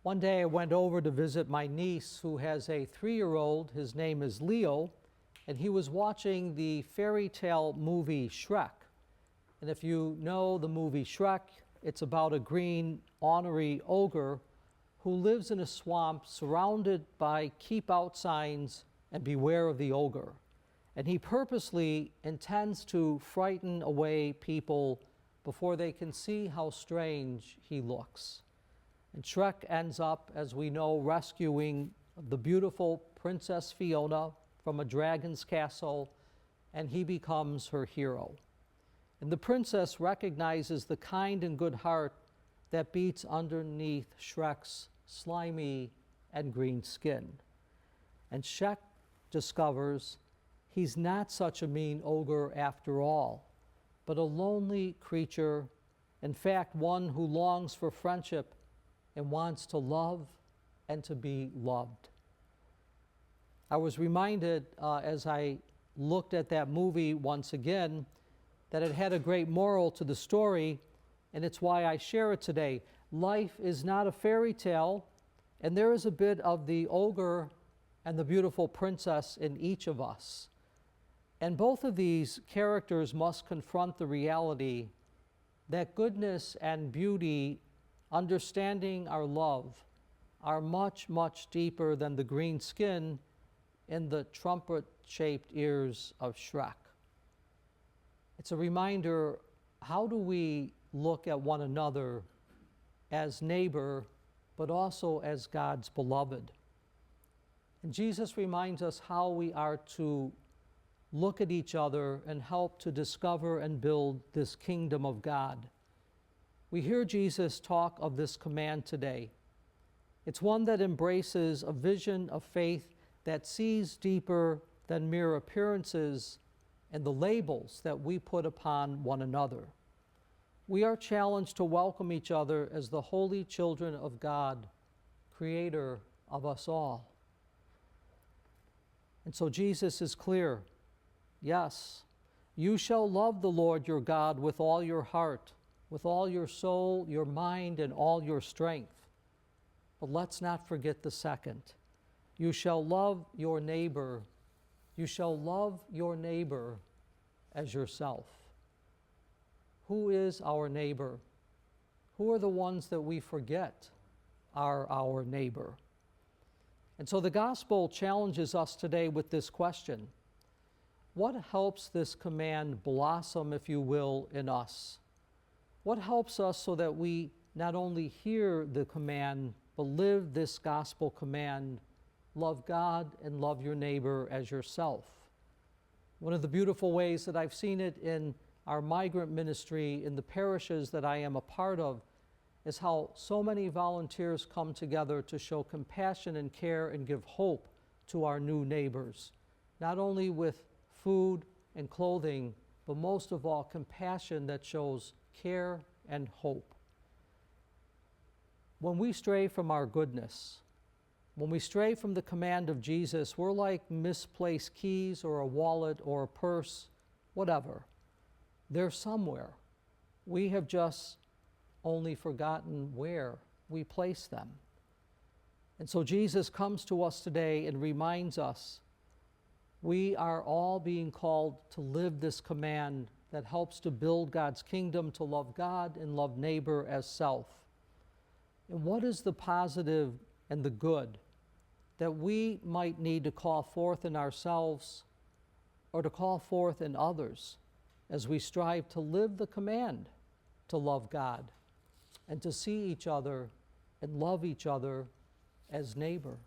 One day I went over to visit my niece who has a 3-year-old. His name is Leo, and he was watching the fairy tale movie Shrek. And if you know the movie Shrek, it's about a green, ornery ogre who lives in a swamp surrounded by keep out signs and beware of the ogre. And he purposely intends to frighten away people before they can see how strange he looks. And Shrek ends up, as we know, rescuing the beautiful Princess Fiona from a dragon's castle, and he becomes her hero. And the princess recognizes the kind and good heart that beats underneath Shrek's slimy and green skin. And Shrek discovers he's not such a mean ogre after all, but a lonely creature, in fact, one who longs for friendship and wants to love and to be loved. I was reminded as I looked at that movie once again that it had a great moral to the story, and it's why I share it today. Life is not a fairy tale, and there is a bit of the ogre and the beautiful princess in each of us. And both of these characters must confront the reality that goodness and beauty, understanding our love, are much, much deeper than the green skin and the trumpet-shaped ears of Shrek. It's a reminder, how do we look at one another as neighbor, but also as God's beloved? And Jesus reminds us how we are to look at each other and help to discover and build this kingdom of God. We hear Jesus talk of this command today. It's one that embraces a vision of faith that sees deeper than mere appearances and the labels that we put upon one another. We are challenged to welcome each other as the holy children of God, creator of us all. And so Jesus is clear. Yes, you shall love the Lord your God with all your heart, with all your soul, your mind, and all your strength. But let's not forget the second. You shall love your neighbor. You shall love your neighbor as yourself. Who is our neighbor? Who are the ones that we forget are our neighbor? And so the gospel challenges us today with this question. What helps this command blossom, if you will, in us? What helps us so that we not only hear the command, but live this gospel command, love God and love your neighbor as yourself? One of the beautiful ways that I've seen it in our migrant ministry in the parishes that I am a part of is how so many volunteers come together to show compassion and care and give hope to our new neighbors, not only with food and clothing, but most of all, compassion that shows care and hope. When we stray from our goodness, when we stray from the command of Jesus, we're like misplaced keys or a wallet or a purse, whatever. They're somewhere. We have just only forgotten where we place them. And so Jesus comes to us today and reminds us we are all being called to live this command that helps to build God's kingdom, to love God and love neighbor as self. And what is the positive and the good that we might need to call forth in ourselves or to call forth in others as we strive to live the command to love God and to see each other and love each other as neighbor?